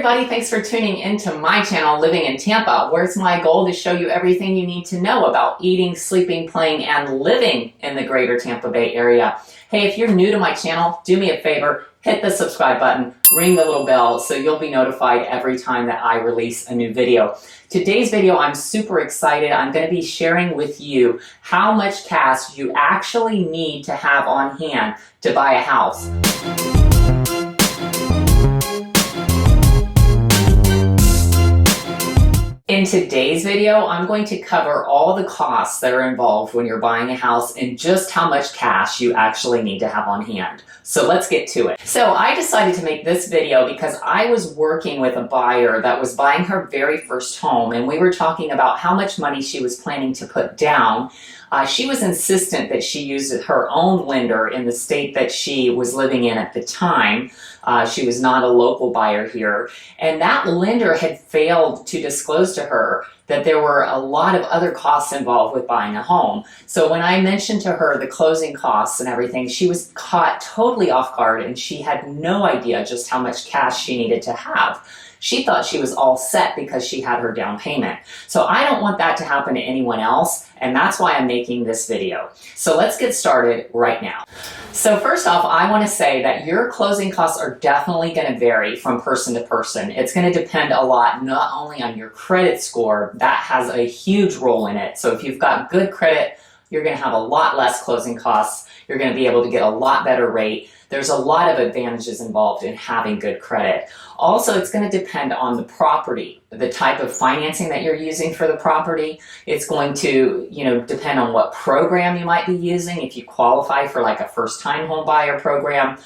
everybody, thanks for tuning into my channel, Living in Tampa, where it's my goal to show you everything you need to know about eating, sleeping, playing, and living in the greater Tampa Bay area. Hey, if you're new to my channel, do me a favor, hit the subscribe button, ring the little bell so you'll be notified every time that I release a new video. Today's video, I'm super excited. I'm going to be sharing with you how much cash you actually need to have on hand to buy a house. In today's video, I'm going to cover all the costs that are involved when you're buying a house and just how much cash you actually need to have on hand. So let's get to it. So I decided to make this video because I was working with a buyer that was buying her very first home, and we were talking about how much money she was planning to put down. She was insistent that she used her own lender in the state that she was living in at the time. She was not a local buyer here, and that lender had failed to disclose to her that there were a lot of other costs involved with buying a home. So when I mentioned to her the closing costs and everything, she was caught totally off guard, and she had no idea just how much cash she needed to have. She thought she was all set because she had her down payment. So I don't want that to happen to anyone else, and that's why I'm making this video. So let's get started right now. So first off, I want to say that your closing costs are definitely going to vary from person to person. It's going to depend a lot not only on your credit score, that has a huge role in it. So if you've got good credit, you're going to have a lot less closing costs. You're going to be able to get a lot better rate. There's a lot of advantages involved in having good credit. Also, it's going to depend on the property, the type of financing that you're using for the property. It's going to, depend on what program you might be using, if you qualify for like a first-time home buyer program.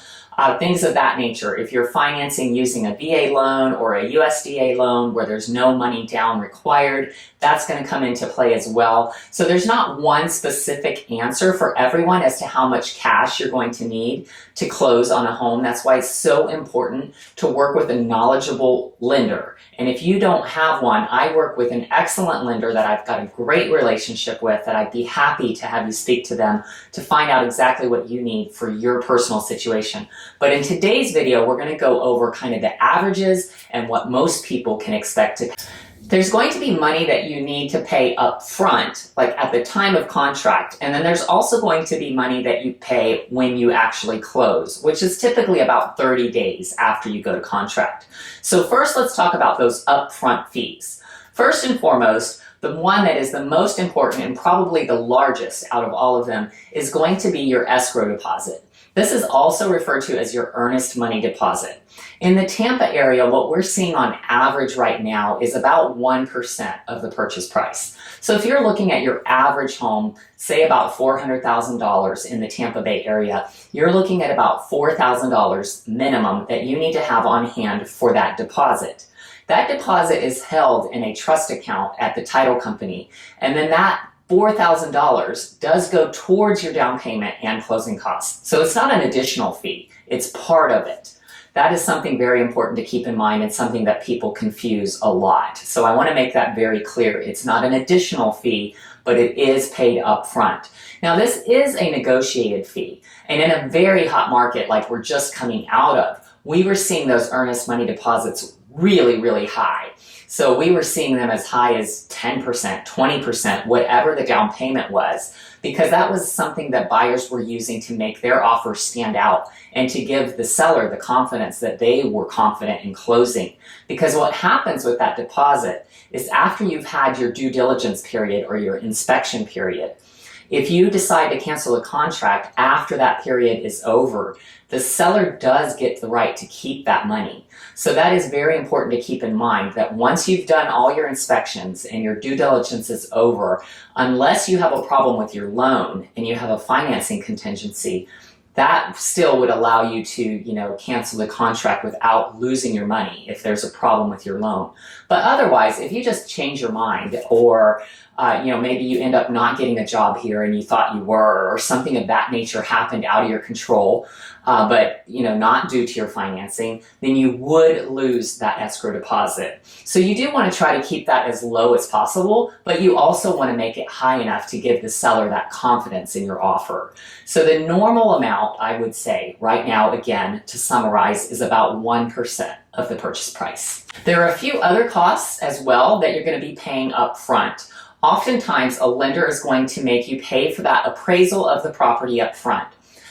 Things of that nature. If you're financing using a VA loan or a USDA loan where there's no money down required, that's going to come into play as well. So there's not one specific answer for everyone as to how much cash you're going to need to close on a home. That's why it's so important to work with a knowledgeable lender. And if you don't have one, I work with an excellent lender that I've got a great relationship with, that I'd be happy to have you speak to them to find out exactly what you need for your personal situation. But in today's video, we're going to go over kind of the averages and what most people can expect to pay. There's going to be money that you need to pay up front, like at the time of contract. And then there's also going to be money that you pay when you actually close, which is typically about 30 days after you go to contract. So first, let's talk about those upfront fees. First and foremost, the one that is the most important and probably the largest out of all of them is going to be your escrow deposit. This is also referred to as your earnest money deposit. In the Tampa area, what we're seeing on average right now is about 1% of the purchase price. So if you're looking at your average home, say about $400,000 in the Tampa Bay area, you're looking at about $4,000 minimum that you need to have on hand for that deposit. That deposit is held in a trust account at the title company, and then that $4,000 does go towards your down payment and closing costs. So it's not an additional fee, it's part of it. That is something very important to keep in mind and something that people confuse a lot. So I want to make that very clear. It's not an additional fee, but it is paid up front. Now this is a negotiated fee, and in a very hot market like we're just coming out of, we were seeing those earnest money deposits really, really high. So we were seeing them as high as 10%, 20%, whatever the down payment was, because that was something that buyers were using to make their offer stand out and to give the seller the confidence that they were confident in closing. Because what happens with that deposit is after you've had your due diligence period or your inspection period, if you decide to cancel the contract after that period is over, the seller does get the right to keep that money. So that is very important to keep in mind, that once you've done all your inspections and your due diligence is over, unless you have a problem with your loan and you have a financing contingency, that still would allow you to, cancel the contract without losing your money if there's a problem with your loan. But otherwise, if you just change your mind, or maybe you end up not getting a job here and you thought you were, or something of that nature happened out of your control, but not due to your financing, then you would lose that escrow deposit. So you do want to try to keep that as low as possible, but you also want to make it high enough to give the seller that confidence in your offer. So the normal amount, I would say, right now, again, to summarize, is about 1% of the purchase price. There are a few other costs as well that you're going to be paying up front. Oftentimes, a lender is going to make you pay for that appraisal of the property up front.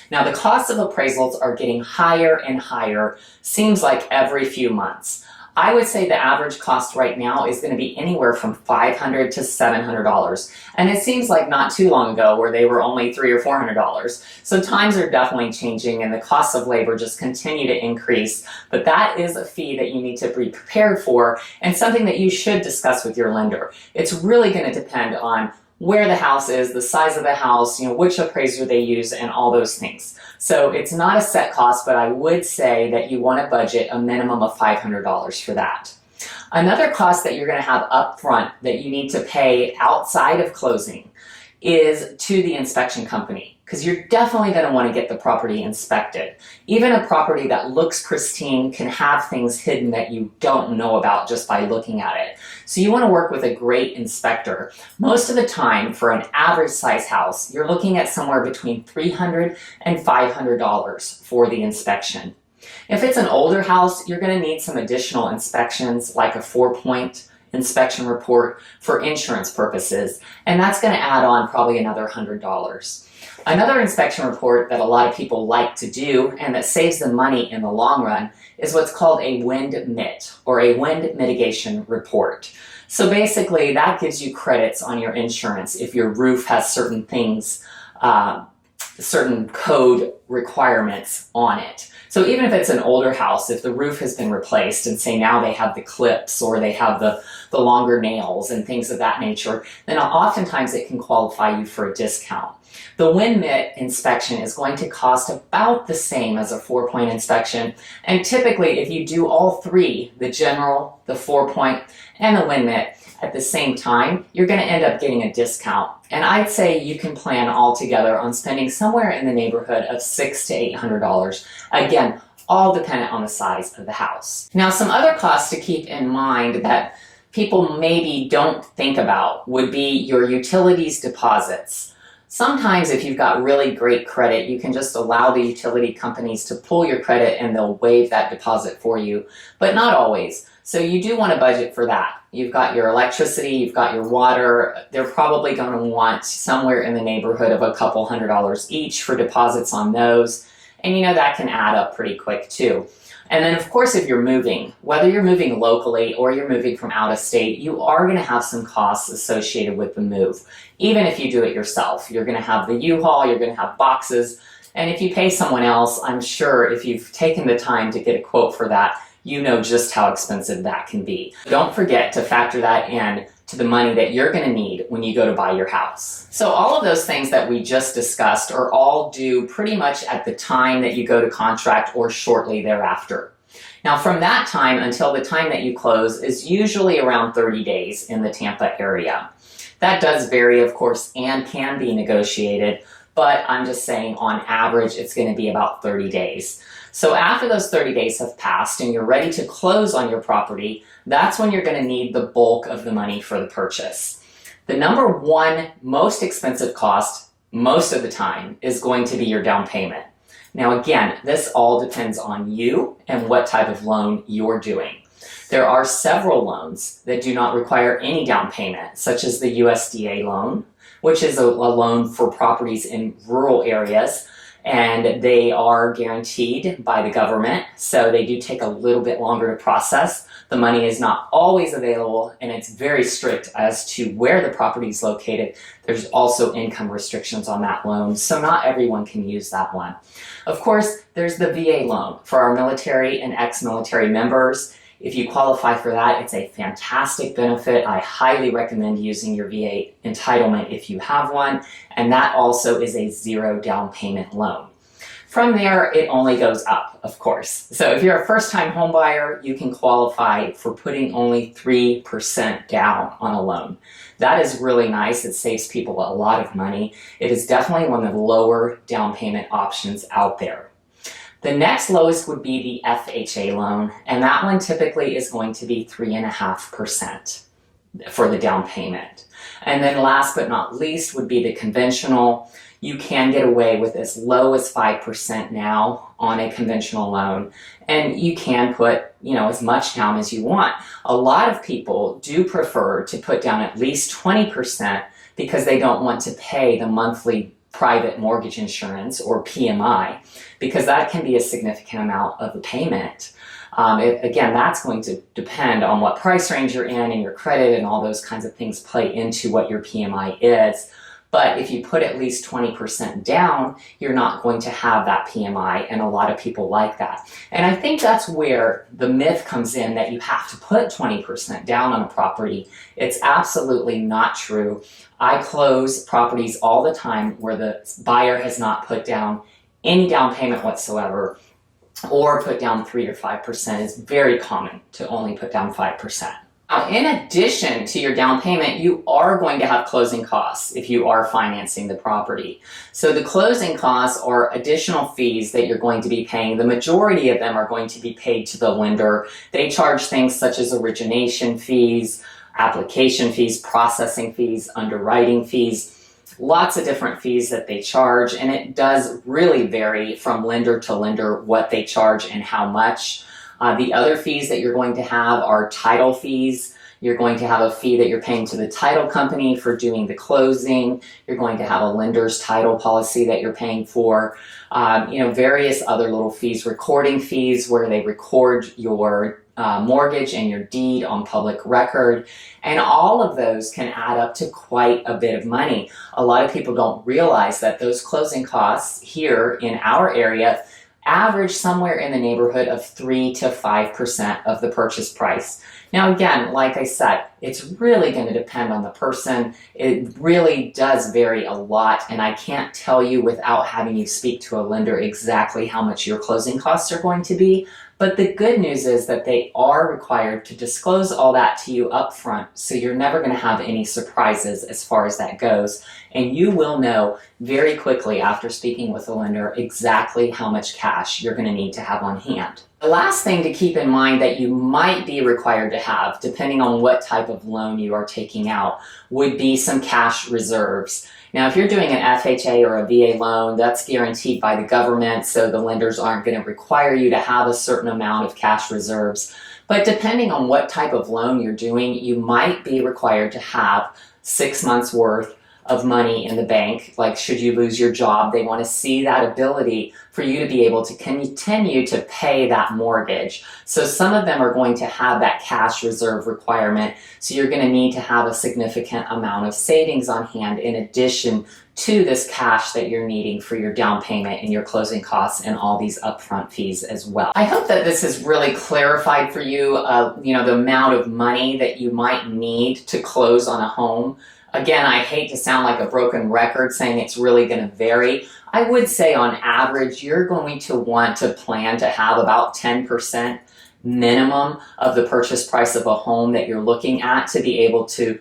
Now, the costs of appraisals are getting higher and higher, seems like every few months. I would say the average cost right now is going to be anywhere from $500 to $700. And it seems like not too long ago where they were only $300 or $400. So times are definitely changing and the costs of labor just continue to increase. But that is a fee that you need to be prepared for and something that you should discuss with your lender. It's really going to depend on where the house is, the size of the house, which appraiser they use, and all those things. So it's not a set cost, but I would say that you want to budget a minimum of $500 for that. Another cost that you're going to have up front that you need to pay outside of closing is to the inspection company, because you're definitely going to want to get the property inspected. Even a property that looks pristine can have things hidden that you don't know about just by looking at it. So you want to work with a great inspector. Most of the time, for an average size house, you're looking at somewhere between $300 and $500 for the inspection. If it's an older house, you're going to need some additional inspections, like a 4-point inspection report for insurance purposes, and that's going to add on probably another $100. Another inspection report that a lot of people like to do and that saves them money in the long run is what's called a wind MIT, or a wind mitigation report. So basically that gives you credits on your insurance if your roof has certain things, certain code requirements on it. So even if it's an older house, if the roof has been replaced and say now they have the clips or they have the longer nails and things of that nature, then oftentimes it can qualify you for a discount. The wind MIT inspection is going to cost about the same as a 4-point inspection, and typically if you do all three, the general, the 4-point, and the wind MIT at the same time, you're going to end up getting a discount. And I'd say you can plan all together on spending somewhere in the neighborhood of $600 to $800. Again, all dependent on the size of the house. Now, some other costs to keep in mind that people maybe don't think about would be your utilities deposits. Sometimes if you've got really great credit, you can just allow the utility companies to pull your credit and they'll waive that deposit for you, but not always. So you do want to budget for that. You've got your electricity, you've got your water. They're probably going to want somewhere in the neighborhood of a couple $100 each for deposits on those. And that can add up pretty quick too. And then of course, if you're moving, whether you're moving locally or you're moving from out of state, you are going to have some costs associated with the move. Even if you do it yourself, you're going to have the U-Haul, you're going to have boxes. And if you pay someone else, I'm sure if you've taken the time to get a quote for that, you know just how expensive that can be. Don't forget to factor that in to the money that you're going to need when you go to buy your house. So all of those things that we just discussed are all due pretty much at the time that you go to contract or shortly thereafter. Now from that time until the time that you close is usually around 30 days in the Tampa area. That does vary, of course, and can be negotiated, but I'm just saying on average it's going to be about 30 days. So after those 30 days have passed and you're ready to close on your property, that's when you're going to need the bulk of the money for the purchase. The number one most expensive cost most of the time is going to be your down payment. Now again, this all depends on you and what type of loan you're doing. There are several loans that do not require any down payment, such as the USDA loan, which is a loan for properties in rural areas, and they are guaranteed by the government, so they do take a little bit longer to process. The money is not always available, and it's very strict as to where the property is located. There's also income restrictions on that loan, so not everyone can use that one. Of course, there's the VA loan for our military and ex-military members. If you qualify for that, it's a fantastic benefit. I highly recommend using your VA entitlement if you have one, and that also is a zero down payment loan. From there, it only goes up, of course. So if you're a first-time home buyer, you can qualify for putting only 3% down on a loan. That is really nice. It saves people a lot of money. It is definitely one of the lower down payment options out there. The next lowest would be the FHA loan, and that one typically is going to be 3.5%. for the down payment. And then last but not least would be the conventional. You can get away with as low as 5% now on a conventional loan, and you can put, as much down as you want. A lot of people do prefer to put down at least 20% because they don't want to pay the monthly private mortgage insurance, or PMI, because that can be a significant amount of the payment. Again, that's going to depend on what price range you're in, and your credit and all those kinds of things play into what your PMI is. But if you put at least 20% down, you're not going to have that PMI, and a lot of people like that. And I think that's where the myth comes in that you have to put 20% down on a property. It's absolutely not true. I close properties all the time where the buyer has not put down any down payment whatsoever, or put down 3 or 5%. It's very common to only put down 5%. Now, in addition to your down payment, you are going to have closing costs if you are financing the property. So the closing costs are additional fees that you're going to be paying. The majority of them are going to be paid to the lender. They charge things such as origination fees, application fees, processing fees, underwriting fees, lots of different fees that they charge, and it does really vary from lender to lender what they charge and how much. The other fees that you're going to have are title fees. You're going to have a fee that you're paying to the title company for doing the closing. You're going to have a lender's title policy that you're paying for. Various other little fees, recording fees where they record your mortgage and your deed on public record. And all of those can add up to quite a bit of money. A lot of people don't realize that those closing costs here in our area average somewhere in the neighborhood of 3 to 5% of the purchase price. Now again, like I said, it's really going to depend on the person. It really does vary a lot, and I can't tell you without having you speak to a lender exactly how much your closing costs are going to be. But the good news is that they are required to disclose all that to you up front, so you're never going to have any surprises as far as that goes. And you will know very quickly after speaking with a lender exactly how much cash you're going to need to have on hand. The last thing to keep in mind that you might be required to have, depending on what type of loan you are taking out, would be some cash reserves. Now, if you're doing an FHA or a VA loan, that's guaranteed by the government, so the lenders aren't going to require you to have a certain amount of cash reserves. But depending on what type of loan you're doing, you might be required to have 6 months worth of money in the bank. Like, should you lose your job, they want to see that ability for you to be able to continue to pay that mortgage. So some of them are going to have that cash reserve requirement. So you're going to need to have a significant amount of savings on hand in addition to this cash that you're needing for your down payment and your closing costs and all these upfront fees as well. I hope that this has really clarified for you, the amount of money that you might need to close on a home. Again, I hate to sound like a broken record saying it's really going to vary. I would say on average, you're going to want to plan to have about 10% minimum of the purchase price of a home that you're looking at to be able to,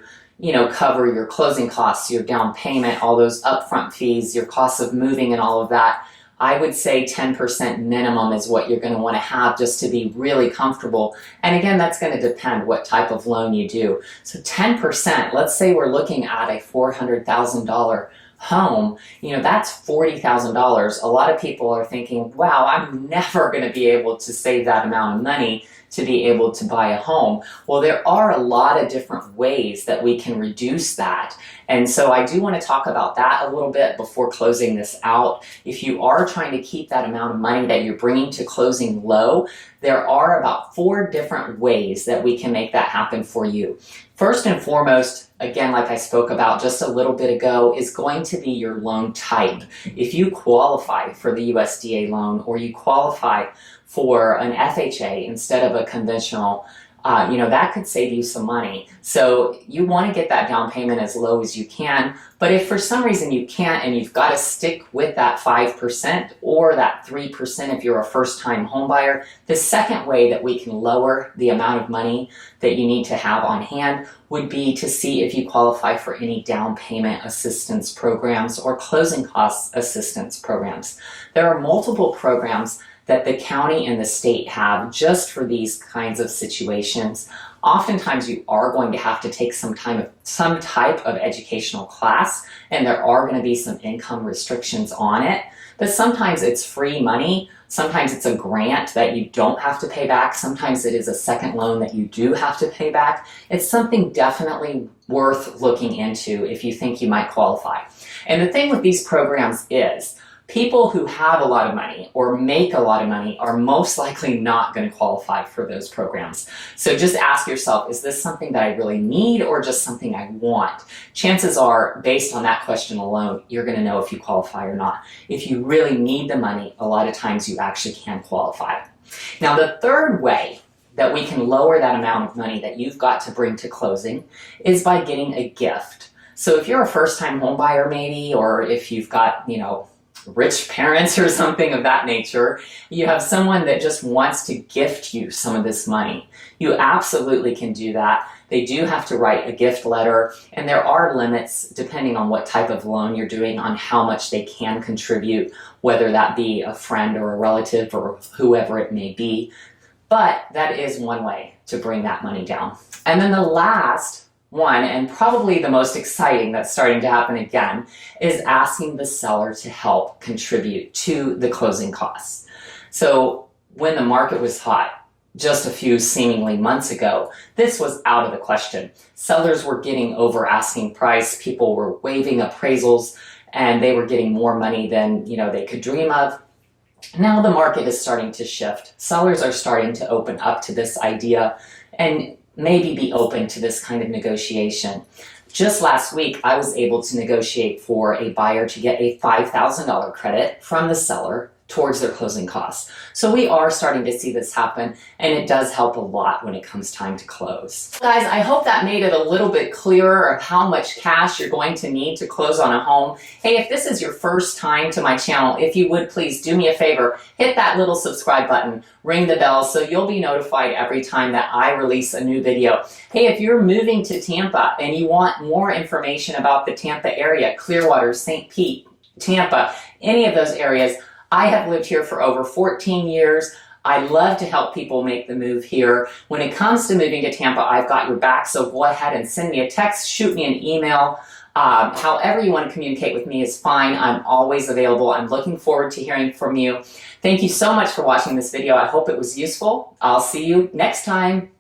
cover your closing costs, your down payment, all those upfront fees, your costs of moving and all of that. I would say 10% minimum is what you're going to want to have just to be really comfortable. And again, that's going to depend what type of loan you do. So 10%, let's say we're looking at a $400,000 home, that's $40,000. A lot of people are thinking, wow, I'm never going to be able to save that amount of money to be able to buy a home. Well, there are a lot of different ways that we can reduce that. And so I do want to talk about that a little bit before closing this out. If you are trying to keep that amount of money that you're bringing to closing low, there are about 4 different ways that we can make that happen for you. First and foremost, again, like I spoke about just a little bit ago, is going to be your loan type. If you qualify for the USDA loan or you qualify for an FHA instead of a conventional, that could save you some money. So you want to get that down payment as low as you can. But if for some reason you can't and you've got to stick with that 5% or that 3% if you're a first-time home buyer, the second way that we can lower the amount of money that you need to have on hand would be to see if you qualify for any down payment assistance programs or closing costs assistance programs. There are multiple programs that the county and the state have just for these kinds of situations. Oftentimes you are going to have to take some type of educational class, and there are going to be some income restrictions on it. But sometimes it's free money. Sometimes it's a grant that you don't have to pay back. Sometimes it is a second loan that you do have to pay back. It's something definitely worth looking into if you think you might qualify. And the thing with these programs is, people who have a lot of money or make a lot of money are most likely not going to qualify for those programs. So just ask yourself, is this something that I really need or just something I want? Chances are, based on that question alone, you're going to know if you qualify or not. If you really need the money, a lot of times you actually can qualify. Now, the third way that we can lower that amount of money that you've got to bring to closing is by getting a gift. So if you're a first-time home buyer maybe, or if you've got, rich parents or something of that nature, you have someone that just wants to gift you some of this money, you absolutely can do that. They do have to write a gift letter, and there are limits depending on what type of loan you're doing on how much they can contribute, whether that be a friend or a relative or whoever it may be. But that is one way to bring that money down. And then the last one, and probably the most exciting that's starting to happen again, is asking the seller to help contribute to the closing costs. So when the market was hot, just a few seemingly months ago, this was out of the question. Sellers were getting over asking price, people were waiving appraisals, and they were getting more money than they could dream of. Now the market is starting to shift. Sellers are starting to open up to this idea and maybe be open to this kind of negotiation. Just last week, I was able to negotiate for a buyer to get a $5,000 credit from the seller towards their closing costs. So we are starting to see this happen, and it does help a lot when it comes time to close. Guys, I hope that made it a little bit clearer of how much cash you're going to need to close on a home. Hey, if this is your first time to my channel, if you would please do me a favor, hit that little subscribe button, ring the bell so you'll be notified every time that I release a new video. Hey, if you're moving to Tampa and you want more information about the Tampa area, Clearwater, St. Pete, Tampa, any of those areas, I have lived here for over 14 years. I love to help people make the move here. When it comes to moving to Tampa, I've got your back, so go ahead and send me a text, shoot me an email. However you want to communicate with me is fine. I'm always available. I'm looking forward to hearing from you. Thank you so much for watching this video. I hope it was useful. I'll see you next time.